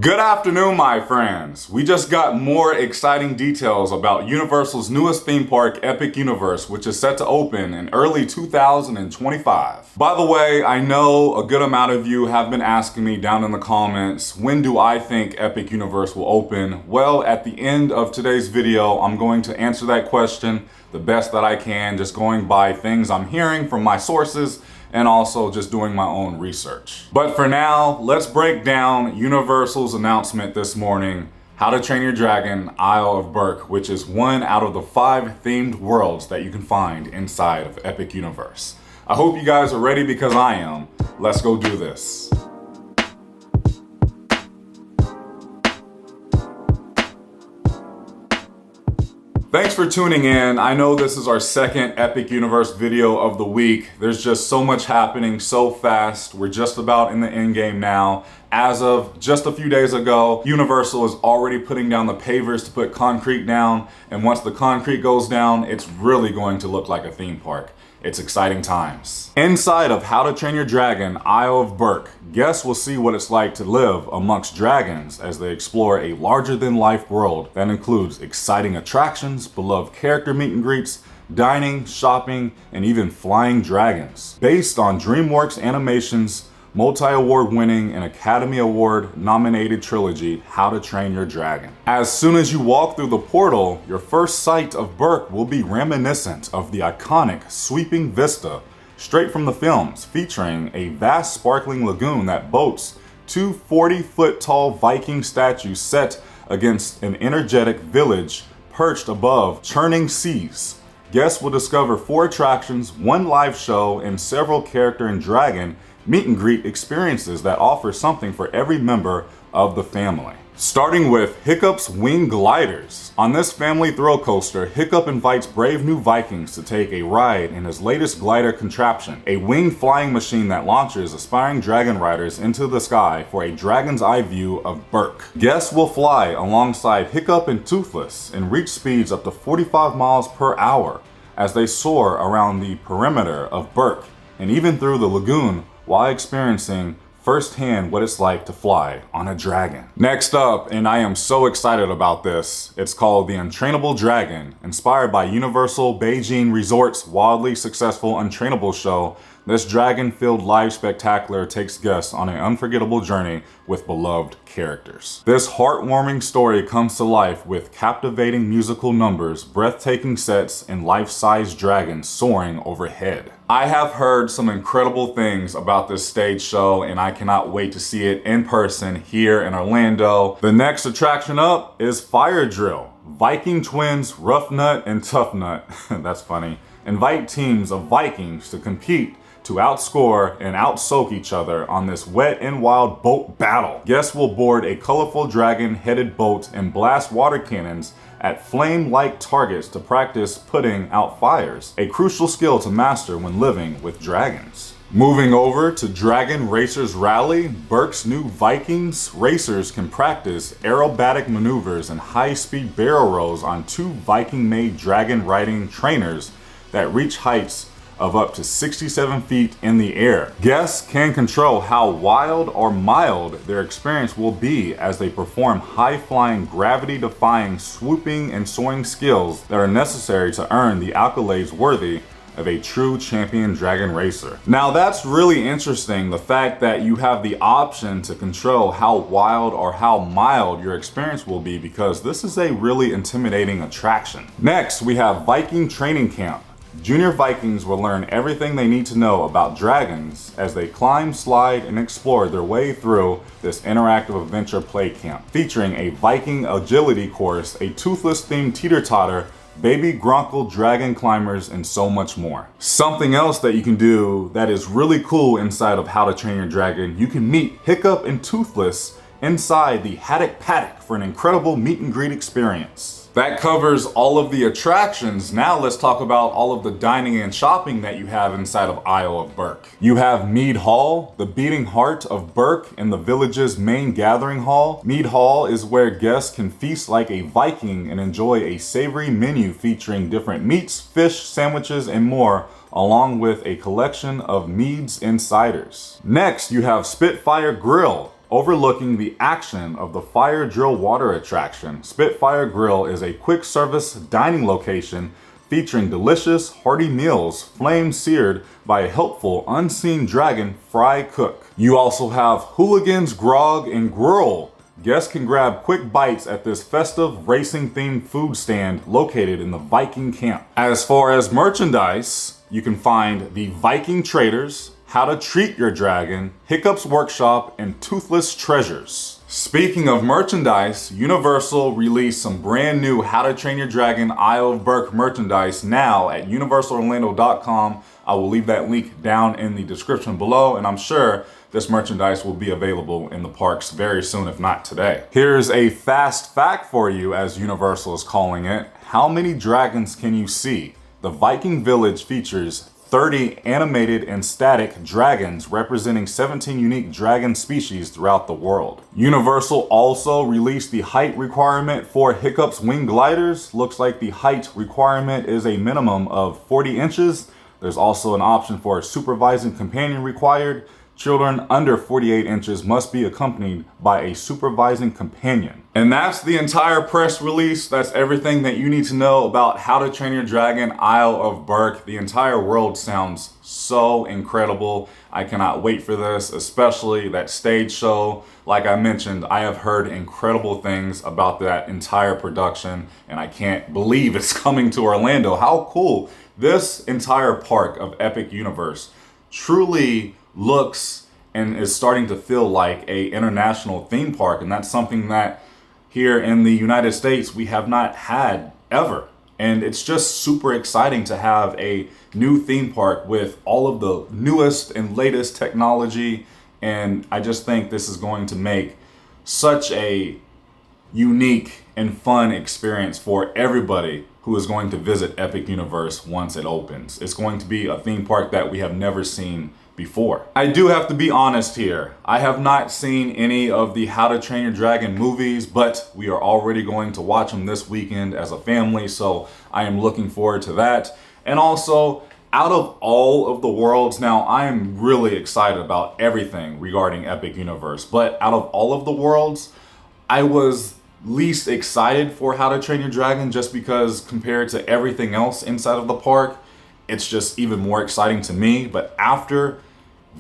Good afternoon, my friends. We just got more exciting details about Universal's newest theme park, Epic Universe, which is set to open in early 2025. By the way, I know a good amount of you have been asking me down in the comments, when do I think Epic Universe will open? Well, at the end of today's video, I'm going to answer that question the best that I can, just going by things I'm hearing from my sources and also just doing my own research. But for now, let's break down Universal's announcement this morning, How to Train Your Dragon Isle of Berk, which is one out of the 5 themed worlds that you can find inside of Epic Universe. I hope you guys are ready because I am. Let's go do this. Thanks for tuning in. I know this is our second Epic Universe video of the week. There's just so much happening so fast. We're just about in the end game now. As of just a few days ago, Universal is already putting down the pavers to put concrete down. And once the concrete goes down, it's really going to look like a theme park. It's exciting times. Inside of How to Train Your Dragon Isle of Berk, guests will see what it's like to live amongst dragons as they explore a larger-than-life world that includes exciting attractions, beloved character meet and greets, dining, shopping, and even flying dragons. Based on DreamWorks Animation's multi-award winning and Academy Award nominated trilogy, How to Train Your Dragon. As soon as you walk through the portal, your first sight of Berk will be reminiscent of the iconic sweeping vista straight from the films, featuring a vast sparkling lagoon that boasts 2 40-foot tall Viking statues set against an energetic village perched above churning seas. Guests will discover 4 attractions, 1 live show, and several character and dragon meet and greet experiences that offer something for every member of the family. Starting with Hiccup's Wing Gliders. On this family thrill coaster, Hiccup invites brave new Vikings to take a ride in his latest glider contraption, a winged flying machine that launches aspiring dragon riders into the sky for a dragon's eye view of Berk. Guests will fly alongside Hiccup and Toothless and reach speeds up to 45 miles per hour as they soar around the perimeter of Berk and even through the lagoon while experiencing firsthand what it's like to fly on a dragon. Next up, and I am so excited about this, it's called the Untrainable Dragon. Inspired by Universal Beijing Resort's wildly successful Untrainable show, this dragon-filled live spectacular takes guests on an unforgettable journey with beloved characters. This heartwarming story comes to life with captivating musical numbers, breathtaking sets, and life-size dragons soaring overhead. I have heard some incredible things about this stage show, and I cannot wait to see it in person here in Orlando. The next attraction up is Fire Drill. Viking twins Rough Nut and Tough Nut, that's funny, invite teams of Vikings to compete to outscore and outsoak each other on this wet and wild boat battle. Guests will board a colorful dragon-headed boat and blast water cannons at flame-like targets to practice putting out fires, a crucial skill to master when living with dragons. Moving over to Dragon Racers Rally, Berk's new Vikings racers can practice aerobatic maneuvers and high-speed barrel rolls on 2 Viking-made dragon riding trainers that reach heights of up to 67 feet in the air. Guests can control how wild or mild their experience will be as they perform high-flying, gravity-defying, swooping, and soaring skills that are necessary to earn the accolades worthy of a true champion dragon racer. Now that's really interesting, the fact that you have the option to control how wild or how mild your experience will be, because this is a really intimidating attraction. Next, we have Viking Training Camp. Junior Vikings will learn everything they need to know about dragons as they climb, slide, and explore their way through this interactive adventure play camp, featuring a Viking agility course, a Toothless-themed teeter-totter, baby Grunkle dragon climbers, and so much more. Something else that you can do that is really cool inside of How to Train Your Dragon, you can meet Hiccup and Toothless inside the Haddock Paddock for an incredible meet and greet experience. That covers all of the attractions. Now let's talk about all of the dining and shopping that you have inside of Isle of Berk. You have Mead Hall, the beating heart of Berk and the village's main gathering hall. Mead Hall is where guests can feast like a Viking and enjoy a savory menu featuring different meats, fish, sandwiches, and more, along with a collection of meads and ciders. Next, you have Spitfire Grill. overlooking the action of the Fire Drill water attraction. Spitfire Grill is a quick service dining location featuring delicious, hearty meals, flame seared by a helpful unseen dragon fry cook. You also have Hooligans Grog and Grill. Guests can grab quick bites at this festive racing-themed food stand located in the Viking camp. As far as merchandise, you can find the Viking Traders, How to Treat Your Dragon, Hiccup's Workshop, and Toothless Treasures. Speaking of merchandise, Universal released some brand new How to Train Your Dragon Isle of Berk merchandise now at universalorlando.com. I will leave that link down in the description below, and I'm sure this merchandise will be available in the parks very soon, if not today. Here's a fast fact for you, as Universal is calling it. How many dragons can you see? The Viking Village features 30 animated and static dragons representing 17 unique dragon species throughout the world. Universal also released the height requirement for Hiccup's wing gliders. Looks like the height requirement is a minimum of 40 inches. There's also an option for a supervising companion required. Children under 48 inches must be accompanied by a supervising companion. And that's the entire press release. That's everything that you need to know about How to Train Your Dragon Isle of Berk. The entire world sounds so incredible. I cannot wait for this, especially that stage show. Like I mentioned, I have heard incredible things about that entire production, and I can't believe it's coming to Orlando. How cool. This entire park of Epic Universe truly looks and is starting to feel like a international theme park, and that's something that here in the United States we have not had ever. And it's just super exciting to have a new theme park with all of the newest and latest technology, and I just think this is going to make such a unique and fun experience for everybody who is going to visit Epic Universe once it opens. It's going to be a theme park that we have never seen before. I do have to be honest here. I have not seen any of the How to Train Your Dragon movies, but we are already going to watch them this weekend as a family, so I am looking forward to that. And also, out of all of the worlds, now I am really excited about everything regarding Epic Universe, but out of all of the worlds, I was least excited for How to Train Your Dragon just because compared to everything else inside of the park, it's just even more exciting to me. But after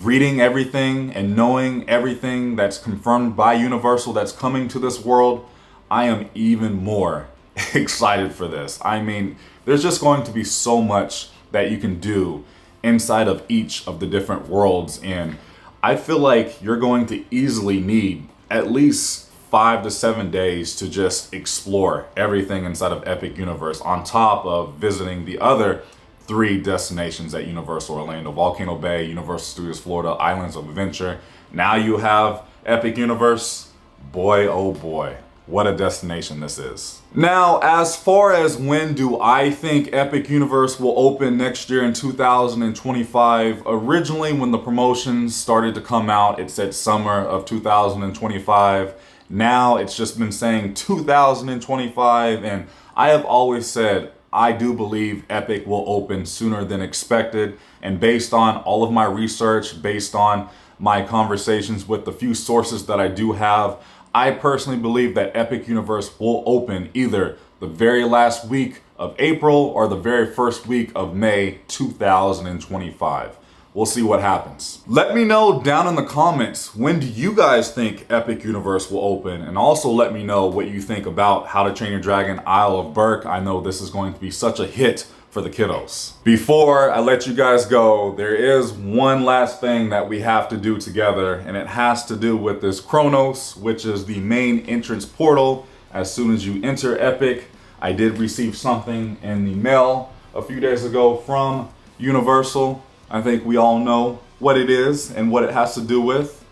reading everything and knowing everything that's confirmed by Universal that's coming to this world, I am even more excited for this. I mean, there's just going to be so much that you can do inside of each of the different worlds, and I feel like you're going to easily need at least 5 to 7 days to just explore everything inside of Epic Universe, on top of visiting the other 3 destinations at Universal Orlando: Volcano Bay, Universal Studios Florida, Islands of Adventure. Now you have Epic Universe. Boy, oh boy, what a destination this is. Now, as far as when do I think Epic Universe will open next year in 2025, originally when the promotions started to come out, it said summer of 2025. Now it's just been saying 2025, and I have always said I do believe Epic will open sooner than expected. And based on all of my research, based on my conversations with the few sources that I do have, I personally believe that Epic Universe will open either the very last week of April or the very first week of May 2025. We'll see what happens. Let me know down in the comments, when do you guys think Epic Universe will open? And also let me know what you think about How to Train Your Dragon Isle of Berk. I know this is going to be such a hit for the kiddos. Before I let you guys go, there is one last thing that we have to do together, and it has to do with this Chronos, which is the main entrance portal. As soon as you enter Epic, I did receive something in the mail a few days ago from Universal. I think we all know what it is and what it has to do with.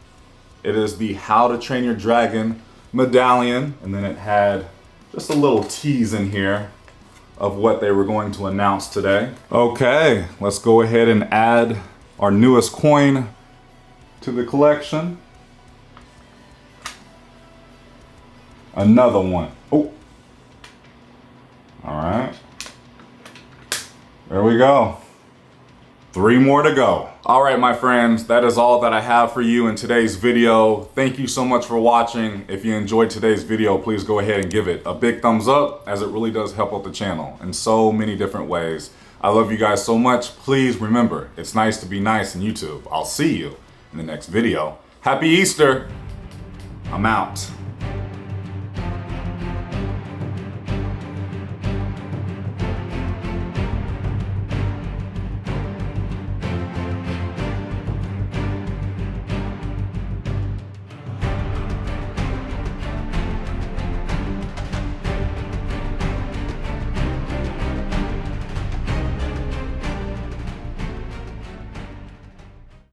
It is the How to Train Your Dragon medallion, and then it had just a little tease in here of what they were going to announce today. Okay, let's go ahead and add our newest coin to the collection. Another one. Oh, all right. There we go. 3 more to go. All right, my friends, that is all that I have for you in today's video. Thank you so much for watching. If you enjoyed today's video, please go ahead and give it a big thumbs up, as it really does help out the channel in so many different ways. I love you guys so much. Please remember, it's nice to be nice in YouTube. I'll see you in the next video. Happy Easter. I'm out.